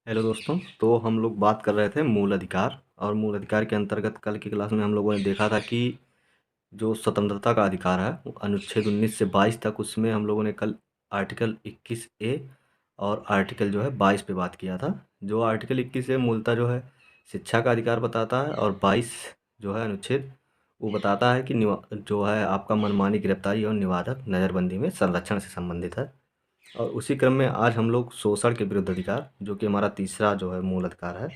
Hello दोस्तों। तो हम लोग बात कर रहे थे मूल अधिकार, और मूल अधिकार के अंतर्गत कल की क्लास में हम लोगों ने देखा था कि जो स्वतंत्रता का अधिकार है वो अनुच्छेद 19 से 22 तक, उसमें हम लोगों ने कल आर्टिकल 21 ए और आर्टिकल जो है 22 पे बात किया था। जो आर्टिकल 21 ए मूलतः जो है शिक्षा का अधिकार बताता है, और 22 जो है अनुच्छेद वो बताता है कि जो है आपका मनमानी गिरफ्तारी और निवारक नज़रबंदी में संरक्षण से संबंधित है। और उसी क्रम में आज हम लोग शोषण के विरुद्ध अधिकार, जो कि हमारा तीसरा जो है मूल अधिकार है,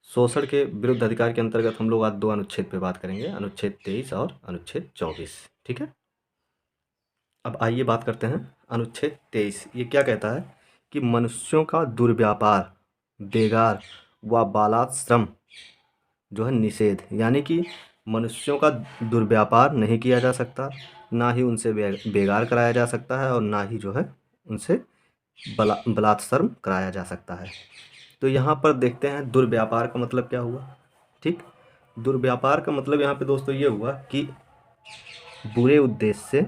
शोषण के विरुद्ध अधिकार के अंतर्गत हम लोग आज दो अनुच्छेद पे बात करेंगे, अनुच्छेद 23 और अनुच्छेद 24। ठीक है। अब आइए बात करते हैं अनुच्छेद 23। ये क्या कहता है कि मनुष्यों का दुर्व्यापार, बेगार व बालाश्रम जो है निषेध, यानी कि मनुष्यों का दुर्व्यापार नहीं किया जा सकता, ना ही उनसे बेगार कराया जा सकता है, और ना ही जो है उनसे बलात्सर्म कराया जा सकता है। तो यहाँ पर देखते हैं दुर्व्यापार का मतलब क्या हुआ। ठीक। दुर्व्यापार का मतलब यहाँ पे दोस्तों ये हुआ कि बुरे उद्देश्य से,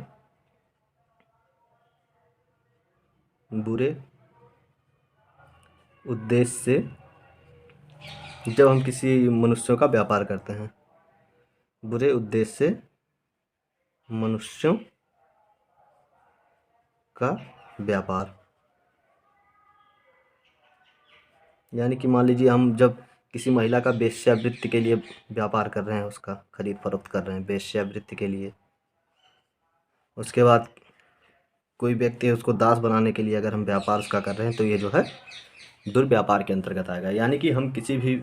बुरे उद्देश्य से जब हम किसी मनुष्यों का व्यापार करते हैं, बुरे उद्देश्य से मनुष्यों का व्यापार, यानी कि मान लीजिए हम जब किसी महिला का वेश्यावृत्ति के लिए व्यापार कर रहे हैं, उसका खरीद फरोख्त कर रहे हैं वेश्यावृत्ति के लिए, उसके बाद कोई व्यक्ति है उसको दास बनाने के लिए अगर हम व्यापार उसका कर रहे हैं, तो ये जो है दुर्व्यापार के अंतर्गत आएगा। यानी कि हम किसी भी,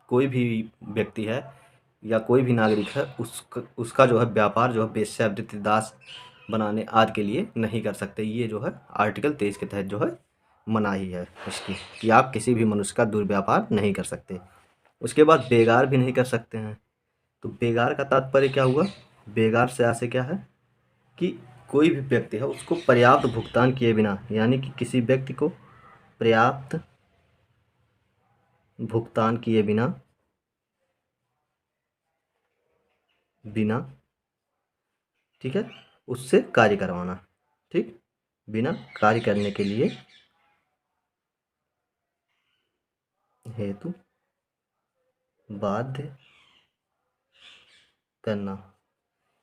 कोई भी व्यक्ति है या कोई भी नागरिक है, उसका जो है व्यापार जो है वेश्यावृत्ति, दास बनाने आदि के लिए नहीं कर सकते। ये जो है आर्टिकल 23 के तहत जो है मनाही है इसकी, कि आप किसी भी मनुष्य का दुर्व्यापार नहीं कर सकते। उसके बाद बेगार भी नहीं कर सकते हैं। तो बेगार का तात्पर्य क्या हुआ? बेगार से आशय क्या है कि कोई भी व्यक्ति है उसको पर्याप्त भुगतान किए बिना, यानी कि किसी व्यक्ति को पर्याप्त भुगतान किए बिना, बिना, ठीक है, उससे कार्य करवाना। ठीक। बिना कार्य करने के लिए हेतु बाध्य करना,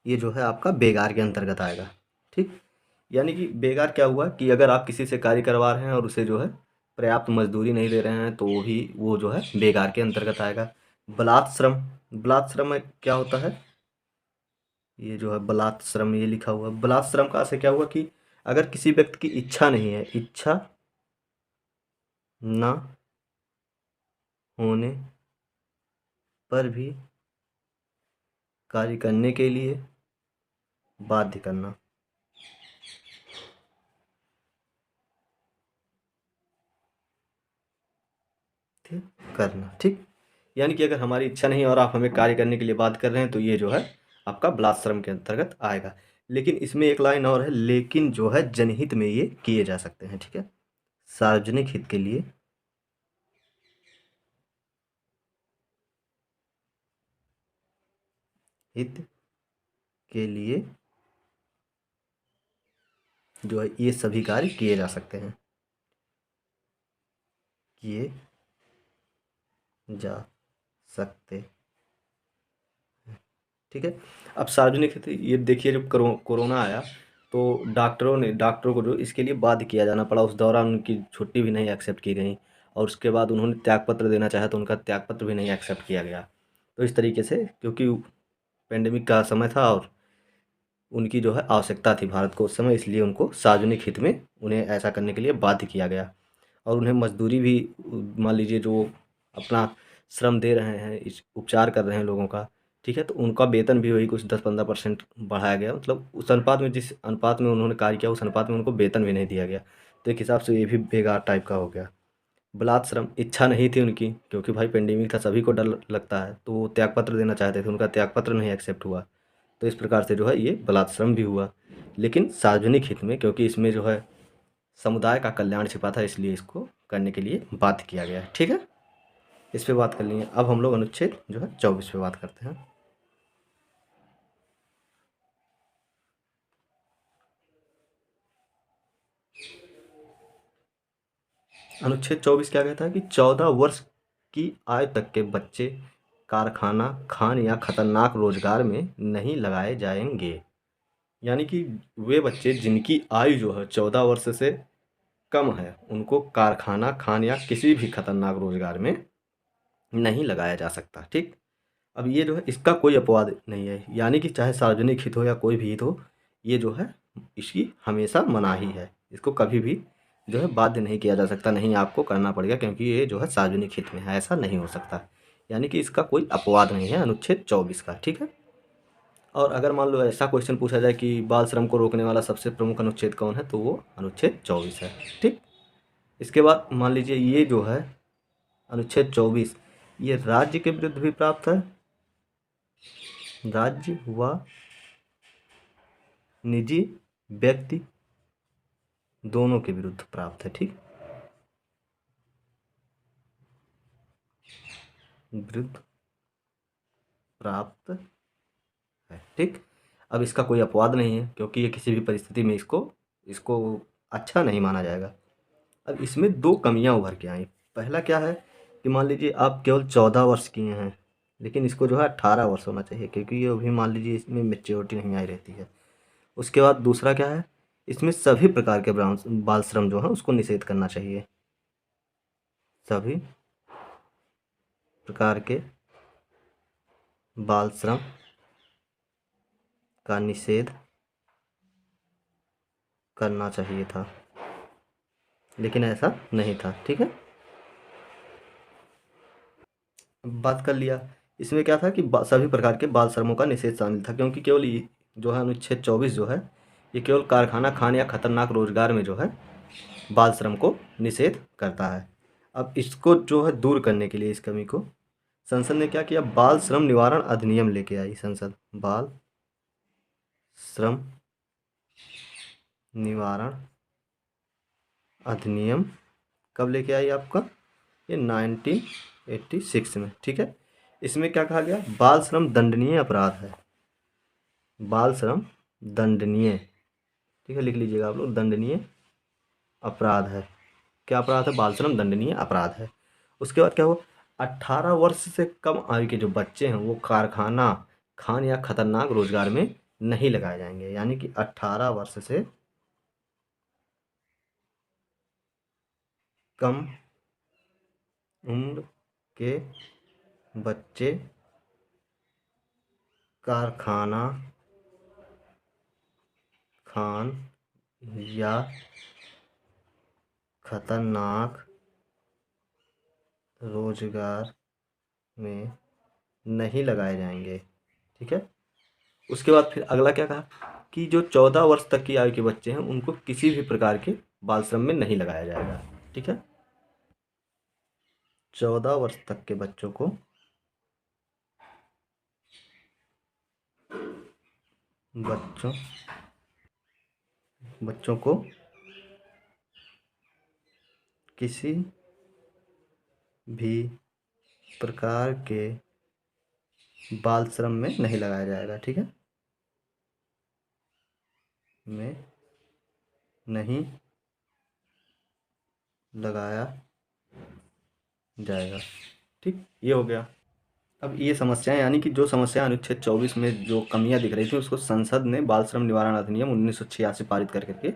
ये जो है आपका बेगार के अंतर्गत आएगा। ठीक। यानी कि बेगार क्या हुआ कि अगर आप किसी से कार्य करवा रहे हैं और उसे जो है पर्याप्त मजदूरी नहीं दे रहे हैं, तो भी वो जो है बेगार के अंतर्गत आएगा। बलात्श्रम, बलात्श्रम में क्या होता है? ये जो है बलात्श्रम, ये लिखा हुआ बलात्श्रम का से क्या हुआ कि अगर किसी व्यक्ति की इच्छा नहीं है, इच्छा ना होने पर भी कार्य करने के लिए बाध्य करना। ठीक। करना। ठीक। यानी कि अगर हमारी इच्छा नहीं है और आप हमें कार्य करने के लिए बाध्य कर रहे हैं, तो ये जो है आपका बलात्श्रम के अंतर्गत आएगा। लेकिन इसमें एक लाइन और है, लेकिन जो है जनहित में ये किए जा सकते हैं। ठीक है। सार्वजनिक हित के लिए, हित के लिए जो है ये सभी कार्य किए जा सकते हैं, किए जा सकते। ठीक है। अब सार्वजनिक हित, ये देखिए जब कोरोना आया, तो डॉक्टरों को जो इसके लिए बाध्य किया जाना पड़ा, उस दौरान उनकी छुट्टी भी नहीं एक्सेप्ट की गई, और उसके बाद उन्होंने त्यागपत्र देना चाहा तो उनका त्यागपत्र भी नहीं एक्सेप्ट किया गया। तो इस तरीके से, क्योंकि पेंडेमिक का समय था और उनकी जो है आवश्यकता थी भारत को उस समय, इसलिए उनको सार्वजनिक हित में उन्हें ऐसा करने के लिए बाध्य किया गया। और उन्हें मजदूरी भी, मान लीजिए जो अपना श्रम दे रहे हैं, इस उपचार कर रहे हैं लोगों का, ठीक है, तो उनका वेतन भी वही कुछ 10-15% बढ़ाया गया। मतलब उस अनुपात में, जिस अनुपात में उन्होंने कार्य किया, उस अनुपात में उनको वेतन भी नहीं दिया गया। तो एक हिसाब से ये भी बेकार टाइप का हो गया। बलात्श्रम, इच्छा नहीं थी उनकी, क्योंकि भाई पेंडेमिक था, सभी को डर लगता है, तो वो त्यागपत्र देना चाहते थे, उनका त्यागपत्र नहीं एक्सेप्ट हुआ। तो इस प्रकार से जो है ये बलात्श्रम भी हुआ, लेकिन सार्वजनिक हित में, क्योंकि इसमें जो है समुदाय का कल्याण छिपा था, इसलिए इसको करने के लिए बाध्य किया गया है। ठीक है। इस पे बात कर लिए। अब हम लोग अनुच्छेद जो है 24 पे बात करते हैं। अनुच्छेद 24 क्या कहता है कि 14 वर्ष की आयु तक के बच्चे कारखाना, खान या खतरनाक रोजगार में नहीं लगाए जाएंगे। यानी कि वे बच्चे जिनकी आयु जो है 14 वर्ष से कम है, उनको कारखाना, खान या किसी भी खतरनाक रोजगार में नहीं लगाया जा सकता। ठीक। अब ये जो है इसका कोई अपवाद नहीं है, यानी कि चाहे सार्वजनिक हित हो या कोई भी हित हो, ये जो है इसकी हमेशा मनाही है। इसको कभी भी जो है बाध्य नहीं किया जा सकता, नहीं आपको करना पड़ेगा क्योंकि ये जो है सार्वजनिक हित में है, ऐसा नहीं हो सकता। यानी कि इसका कोई अपवाद नहीं है अनुच्छेद 24 का। ठीक है। और अगर मान लो ऐसा क्वेश्चन पूछा जाए कि बाल श्रम को रोकने वाला सबसे प्रमुख अनुच्छेद कौन है, तो वो अनुच्छेद 24 है। ठीक। इसके बाद मान लीजिए ये जो है अनुच्छेद 24 ये राज्य के विरुद्ध भी प्राप्त है, राज्य व निजी व्यक्ति दोनों के विरुद्ध प्राप्त है। ठीक। विरुद्ध प्राप्त है। ठीक। अब इसका कोई अपवाद नहीं है क्योंकि ये किसी भी परिस्थिति में इसको इसको अच्छा नहीं माना जाएगा। अब इसमें दो कमियां उभर के आई। पहला क्या है कि मान लीजिए आप केवल 14 वर्ष किए हैं, लेकिन इसको जो है 18 वर्ष होना चाहिए क्योंकि ये अभी मान लीजिए इसमें मेच्योरिटी नहीं आई रहती है। उसके बाद दूसरा क्या है, इसमें सभी प्रकार के बाल श्रम जो है उसको निषेध करना चाहिए। सभी प्रकार के बाल श्रम का निषेध करना चाहिए था, लेकिन ऐसा नहीं था। ठीक है। बात कर लिया। इसमें क्या था कि सभी प्रकार के बाल श्रमों का निषेध शामिल था क्योंकि केवल ये जो है अनुच्छेद 24 जो है ये केवल कारखाना, खान या खतरनाक रोजगार में जो है बाल श्रम को निषेध करता है। अब इसको जो है दूर करने के लिए इस कमी को संसद ने क्या किया, बाल श्रम निवारण अधिनियम लेके आई संसद। बाल श्रम निवारण अधिनियम कब लेके आई आपका, ये 1986 में। ठीक है। इसमें क्या कहा गया, बाल श्रम दंडनीय अपराध है। बाल श्रम दंडनीय, ठीक है, लिख लीजिएगा आप लोग, दंडनीय अपराध है। क्या अपराध है, बाल श्रम दंडनीय अपराध है। उसके बाद क्या हुआ, 18 वर्ष से कम आयु के जो बच्चे हैं वो कारखाना, खान या खतरनाक रोजगार में नहीं लगाए जाएंगे। यानी कि 18 वर्ष से कम उम्र के बच्चे कारखाना, खान या खतरनाक रोजगार में नहीं लगाए जाएंगे। ठीक है। उसके बाद फिर अगला क्या कहा कि जो 14 वर्ष तक की आयु के बच्चे हैं उनको किसी भी प्रकार के बाल श्रम में नहीं लगाया जाएगा। ठीक है। 14 वर्ष तक के बच्चों को किसी भी प्रकार के बाल श्रम में नहीं लगाया जाएगा। ठीक है। में नहीं लगाया जाएगा। ठीक, ये हो गया। अब ये समस्याएं, यानी कि जो समस्या अनुच्छेद 24 में जो कमियां दिख रही थी उसको संसद ने बाल श्रम निवारण अधिनियम 1986 पारित कर करके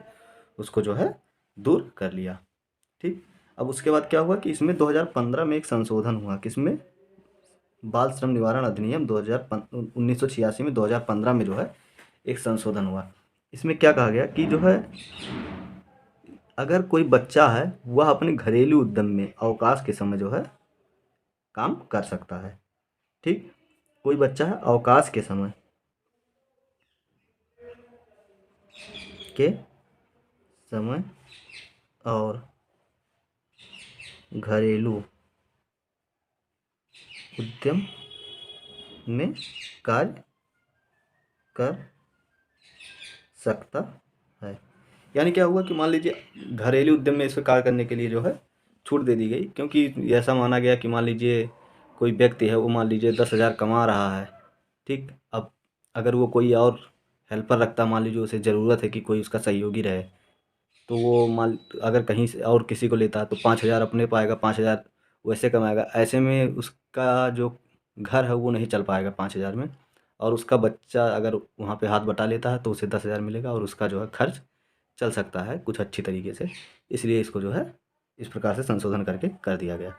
उसको जो है दूर कर लिया। ठीक। अब उसके बाद क्या हुआ कि इसमें 2015 में एक संशोधन हुआ, किसमें, बाल श्रम निवारण अधिनियम 1986 में 2015 में जो है एक संशोधन हुआ। इसमें क्या कहा गया कि जो है अगर कोई बच्चा है वह अपने घरेलू उद्यम में अवकाश के समय जो है काम कर सकता है। ठीक। कोई बच्चा है अवकाश के समय और घरेलू उद्यम में कार्य कर सकता है। यानी क्या हुआ कि मान लीजिए घरेलू उद्यम में इसमें कार्य करने के लिए जो है छूट दे दी गई, क्योंकि ऐसा माना गया कि मान लीजिए कोई व्यक्ति है वो मान लीजिए 10,000 कमा रहा है। ठीक। अब अगर वो कोई और हेल्पर रखता, मान लीजिए उसे ज़रूरत है कि कोई उसका सहयोगी रहे, तो वो मान अगर कहीं से और किसी को लेता है तो 5,000 अपने पाएगा, 5,000 वैसे कमाएगा। ऐसे में उसका जो घर है वो नहीं चल पाएगा 5,000 में, और उसका बच्चा अगर वहाँ पे हाथ बटा लेता है तो उसे 10,000 मिलेगा और उसका जो है खर्च चल सकता है कुछ अच्छी तरीके से। इसलिए इसको जो है इस प्रकार से संशोधन करके कर दिया गया।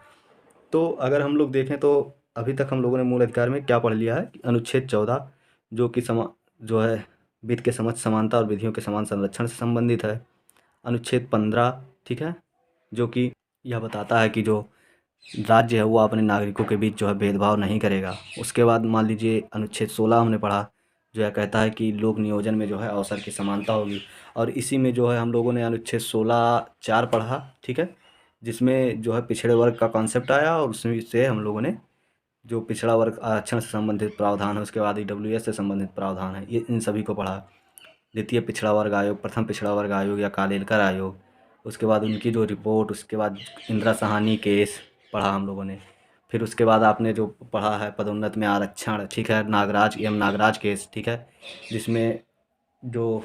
तो अगर हम लोग देखें तो अभी तक हम लोगों ने मूल अधिकार में क्या पढ़ लिया है कि अनुच्छेद 14 जो कि जो है वित्त के समक्ष समानता और विधियों के समान संरक्षण से संबंधित है। अनुच्छेद 15, ठीक है, जो कि यह बताता है कि जो राज्य है वो अपने नागरिकों के बीच जो है भेदभाव नहीं करेगा। उसके बाद मान लीजिए अनुच्छेद 16 हमने पढ़ा, जो यह कहता है कि लोक नियोजन में जो है अवसर की समानता होगी। और इसी में जो है हम लोगों ने अनुच्छेद 16(4) पढ़ा, ठीक है, जिसमें जो है पिछड़े वर्ग का कॉन्सेप्ट आया, और उसमें से हम लोगों ने जो पिछड़ा वर्ग आरक्षण से संबंधित प्रावधान है, उसके बाद ईडब्ल्यूएस से संबंधित प्रावधान है, ये इन सभी को पढ़ा। द्वितीय पिछड़ा वर्ग आयोग, प्रथम पिछड़ा वर्ग आयोग या कालेलकर आयोग, उसके बाद उनकी जो रिपोर्ट, उसके बाद इंदिरा साहनी केस पढ़ा हम लोगों ने। फिर उसके बाद आपने जो पढ़ा है पदोन्नत में आरक्षण, ठीक है, नागराज केस, ठीक है, जिसमें जो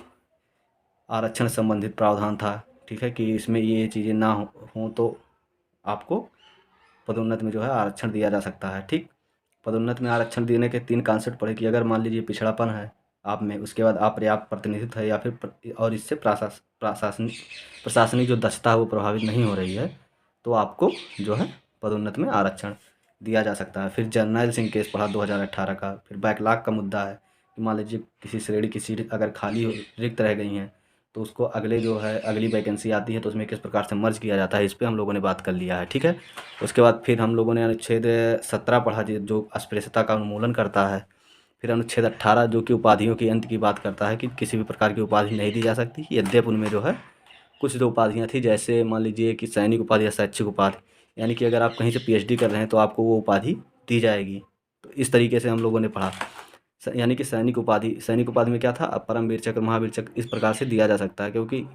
आरक्षण संबंधित प्रावधान था, ठीक है, कि इसमें ये चीज़ें ना हों तो आपको पदोन्नत में जो है आरक्षण दिया जा सकता है, ठीक। पदोन्नत में आरक्षण देने के 3 कॉन्सेप्ट पढ़े कि अगर मान लीजिए पिछड़ापन है आप में, उसके बाद अपर्याप्त प्रतिनिधित्व है, या फिर और इससे प्रशासनिक जो दक्षता है वो प्रभावित नहीं हो रही है, तो आपको जो है पदोन्नत में आरक्षण दिया जा सकता है। फिर जर्नैल सिंह केस पढ़ा 2018 का। फिर बैकलॉग का मुद्दा है कि मान लीजिए किसी श्रेणी की सीट अगर खाली रिक्त रह गई हैं तो उसको अगले जो है अगली वैकेंसी आती है तो उसमें किस प्रकार से मर्ज किया जाता है, इस पे हम लोगों ने बात कर लिया है, ठीक है। उसके बाद फिर हम लोगों ने अनुच्छेद 17 पढ़ा जो अस्पृश्यता का उन्मूलन करता है। फिर अनुच्छेद 18 जो कि उपाधियों के अंत की बात करता है कि किसी भी प्रकार की उपाधि नहीं दी जा सकती, यद्यपि उनमें जो है कुछ जो उपाधियाँ थी, जैसे मान लीजिए कि सैनिक उपाधि या शैक्षिक उपाधि, यानी कि अगर आप कहीं से पीएचडी कर रहे हैं तो आपको वो उपाधि दी जाएगी। तो इस तरीके से हम लोगों ने पढ़ा। यानी कि सैनिक उपाधि में क्या था, परमवीर चक्र, महावीर चक्र, इस प्रकार से दिया जा सकता है, क्योंकि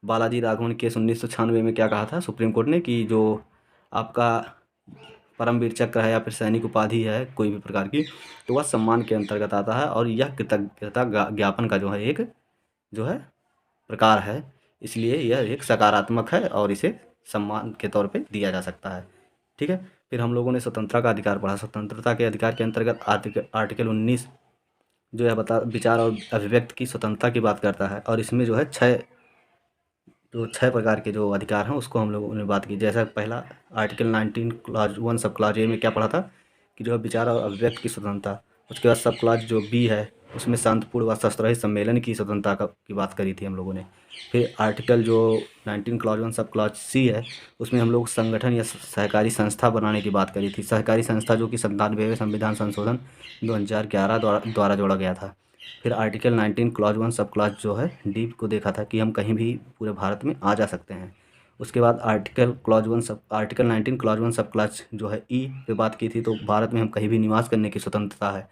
बालाजी राघवन केस 1996 में क्या कहा था सुप्रीम कोर्ट ने कि जो आपका परमवीर चक्र है या फिर सैनिक उपाधि है कोई भी प्रकार की, तो वह सम्मान के अंतर्गत आता है, और यह कृतज्ञता ज्ञापन का जो है एक जो है प्रकार है, इसलिए यह एक सकारात्मक है और इसे सम्मान के तौर पे दिया जा सकता है, ठीक है। फिर हम लोगों ने स्वतंत्रता का अधिकार पढ़ा। स्वतंत्रता के अधिकार के अंतर्गत आर्टिकल 19 जो है विचार और अभिव्यक्ति की स्वतंत्रता की बात करता है, और इसमें जो है 6 प्रकार के जो अधिकार हैं उसको हम लोगों ने बात की। जैसा पहला article 19 clause 1 sub clause A में क्या पढ़ा था कि जो है विचार और अभिव्यक्ति की स्वतंत्रता। उसके बाद सब क्लॉज जो बी है उसमें शांतिपूर्ण व शस्त्ररहित सम्मेलन की स्वतंत्रता की बात करी थी हम लोगों ने। फिर आर्टिकल जो 19 क्लॉज 1 सब क्लॉज सी है उसमें हम लोग संगठन या सहकारी संस्था बनाने की बात करी थी। सहकारी संस्था जो कि 97वें संविधान संशोधन 2011 द्वारा जोड़ा गया था। फिर आर्टिकल 19 क्लॉज 1 सब क्लॉज जो है डी को देखा था कि हम कहीं भी पूरे भारत में आ जा सकते हैं। उसके बाद आर्टिकल 19 क्लॉज 1 सब क्लॉज जो है ई पे बात की थी, तो भारत में हम कहीं भी निवास करने की स्वतंत्रता है,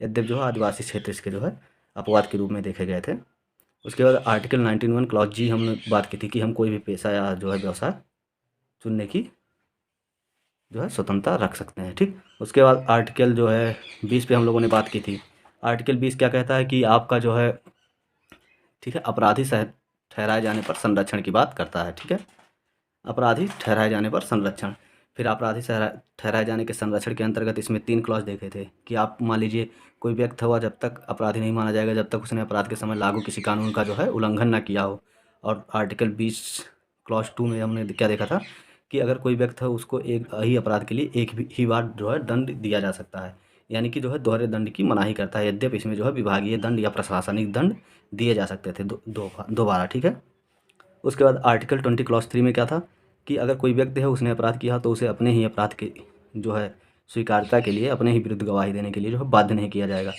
यद्यप जो है आदिवासी क्षेत्र इसके जो है अपवाद के रूप में देखे गए थे। उसके बाद आर्टिकल 19(1) क्लॉज जी हमने बात की थी कि हम कोई भी पेशा या जो है व्यवसाय चुनने की जो है स्वतंत्रता रख सकते हैं, ठीक। उसके बाद आर्टिकल जो है 20 पे हम लोगों ने बात की थी। आर्टिकल 20 क्या कहता है कि आपका जो है, ठीक है, अपराधी ठहराए जाने पर संरक्षण की बात करता है, ठीक है, अपराधी ठहराए जाने पर संरक्षण। फिर अपराधी ठहराए जाने के संरक्षण के अंतर्गत इसमें 3 क्लॉज देखे थे कि आप मान लीजिए कोई व्यक्ति हुआ जब तक अपराधी नहीं माना जाएगा जब तक उसने अपराध के समय लागू किसी कानून का जो है उल्लंघन ना किया हो। और आर्टिकल 20 क्लॉज 2 में हमने क्या देखा था कि अगर कोई व्यक्ति है उसको एक ही अपराध के लिए एक ही बार जो है दंड दिया जा सकता है, यानी कि जो है दोहरे दंड की मनाही करता है, यद्यपि इसमें जो है विभागीय दंड या प्रशासनिक दंड दिए जा सकते थे दोबारा, ठीक है। उसके बाद आर्टिकल 20 क्लॉज 3 में क्या था कि अगर कोई व्यक्ति है उसने अपराध किया तो उसे अपने ही अपराध के जो है स्वीकार्यता के लिए अपने ही विरुद्ध गवाही देने के लिए जो है बाध्य नहीं किया जाएगा।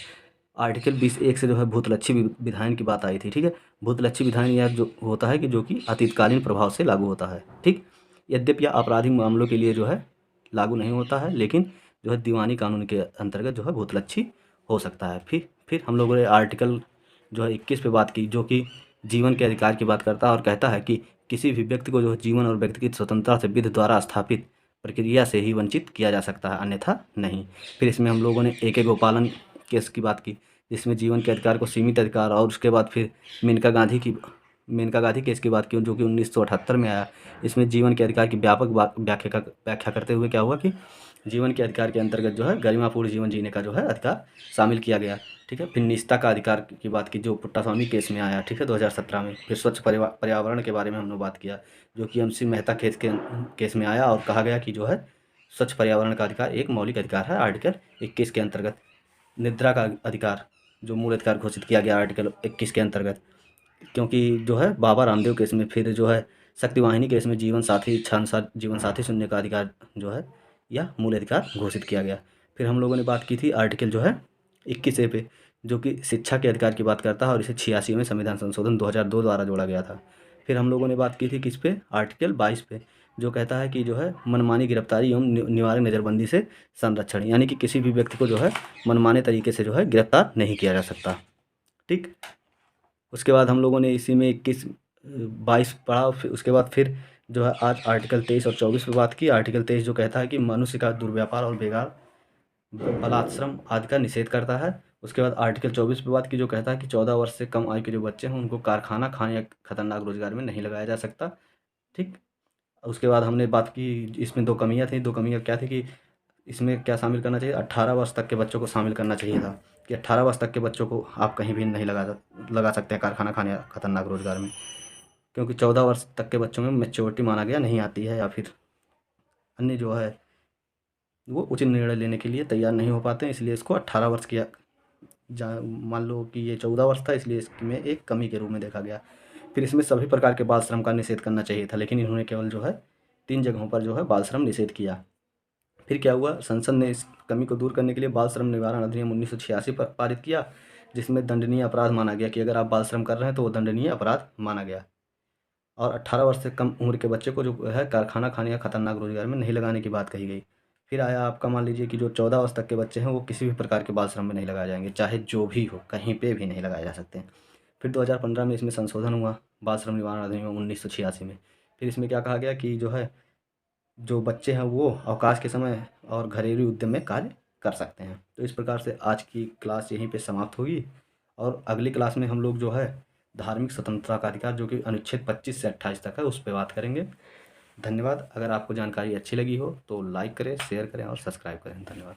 आर्टिकल 20(1) से जो है भूतलक्षी विधायन की बात आई थी, ठीक है। भूतलक्षी विधायन यह जो होता है कि जो कि अतीतकालीन प्रभाव से लागू होता है, ठीक। यद्यपि यह आपराधिक मामलों के लिए जो है लागू नहीं होता है, लेकिन जो है दीवानी कानून के अंतर्गत जो है भूतलक्षी हो सकता है। फिर हम लोगों ने आर्टिकल जो है 21 पे बात की, जो कि जीवन के अधिकार की बात करता है और कहता है कि किसी भी व्यक्ति को जो है जीवन और व्यक्तिगत स्वतंत्रता से विधि द्वारा स्थापित प्रक्रिया से ही वंचित किया जा सकता है, अन्यथा नहीं। फिर इसमें हम लोगों ने AK गोपालन केस की बात की, जिसमें जीवन के अधिकार को सीमित अधिकार, और उसके बाद फिर मेनका गांधी की मेनका गांधी केस की बात की जो कि 1978 में आया। इसमें जीवन के अधिकार की व्यापक व्याख्या करते हुए क्या हुआ कि जीवन के अधिकार के अंतर्गत जो है गरिमापूर्ण जीवन जीने का जो है अधिकार शामिल किया गया। ठीक है, फिर निजता का अधिकार की बात की जो पुट्टास्वामी केस में आया। ठीक है, 2017 में। फिर स्वच्छ पर्यावरण के बारे में हमने बात किया जो कि MC मेहता केस में आया और कहा गया कि जो है स्वच्छ पर्यावरण का अधिकार एक मौलिक अधिकार है आर्टिकल 21 के अंतर्गत। निद्रा का अधिकार जो मूल अधिकार घोषित किया गया आर्टिकल 21 के अंतर्गत, क्योंकि जो है बाबा रामदेव केस में, फिर जो है शक्ति वाहिनी केस में जीवन साथी इच्छानुसार जीवन साथी चुनने का अधिकार जो है यह मूल अधिकार घोषित किया गया। फिर हम लोगों ने बात की थी आर्टिकल जो है 21A पे जो कि शिक्षा के अधिकार की बात करता है और इसे 86वें संविधान संशोधन 2002 द्वारा जोड़ा गया था। फिर हम लोगों ने बात की थी किस पे, आर्टिकल 22 पे जो कहता है कि जो है मनमानी गिरफ्तारी एवं निवारक नज़रबंदी से संरक्षण, यानी कि किसी भी व्यक्ति को जो है मनमाने तरीके से जो है गिरफ्तार नहीं किया जा सकता। ठीक, उसके बाद हम लोगों ने इसी में 21-22 पढ़ा। फिर उसके बाद फिर जो है आज आर्टिकल 23 और 24 पे बात की। आर्टिकल 23 जो कहता है कि मनुष्य का दुर्व्यापार और बेगार बलात्श्रम आदि का निषेध करता है। उसके बाद आर्टिकल 24 पे बात की जो कहता है कि 14 वर्ष से कम आयु के जो बच्चे हैं उनको कारखाना खाने या खतरनाक रोजगार में नहीं लगाया जा सकता। ठीक, उसके बाद हमने बात की इसमें 2 कमियाँ थी। 2 कमियाँ क्या थी कि इसमें क्या शामिल करना चाहिए, 18 वर्ष तक के बच्चों को शामिल करना चाहिए था कि 18 वर्ष तक के बच्चों को आप कहीं भी नहीं लगा सकते हैं कारखाना खाने या खतरनाक रोजगार में, क्योंकि 14 वर्ष तक के बच्चों में मैच्योरिटी माना गया नहीं आती है या फिर अन्य जो है वो उचित निर्णय लेने के लिए तैयार नहीं हो पाते हैं, इसलिए इसको 18 वर्ष किया मान लो कि ये 14 वर्ष था, इसलिए इसमें एक कमी के रूप में देखा गया। फिर इसमें सभी प्रकार के बाल श्रम का निषेध करना चाहिए था, लेकिन इन्होंने केवल जो है 3 जगहों पर जो है बाल श्रम निषेध किया। फिर क्या हुआ, संसद ने इस कमी को दूर करने के लिए बाल श्रम निवारण अधिनियम 1986 पर पारित किया, जिसमें दंडनीय अपराध माना गया कि अगर आप बाल श्रम कर रहे हैं तो वो दंडनीय अपराध माना गया। और 18 वर्ष से कम उम्र के बच्चे को जो है कारखाना खाने या खतरनाक रोजगार में नहीं लगाने की बात कही गई। फिर आया आपका मान लीजिए कि जो 14 वर्ष तक के बच्चे हैं वो किसी भी प्रकार के बाल श्रम में नहीं लगाए जाएंगे, चाहे जो भी हो, कहीं पे भी नहीं लगाए जा सकते हैं। फिर 2015 में इसमें संशोधन हुआ बाल श्रम निवारण अधिनियम 1986 में। फिर इसमें क्या कहा गया कि जो है जो बच्चे हैं वो अवकाश के समय और घरेलू उद्यम में कार्य कर सकते हैं। तो इस प्रकार से आज की क्लास यहीं पे समाप्त होगी और अगली क्लास में हम लोग जो है धार्मिक स्वतंत्रता का अधिकार जो कि अनुच्छेद 25 से 28 तक है उस पर बात करेंगे। धन्यवाद। अगर आपको जानकारी अच्छी लगी हो तो लाइक करें, शेयर करें और सब्सक्राइब करें। धन्यवाद।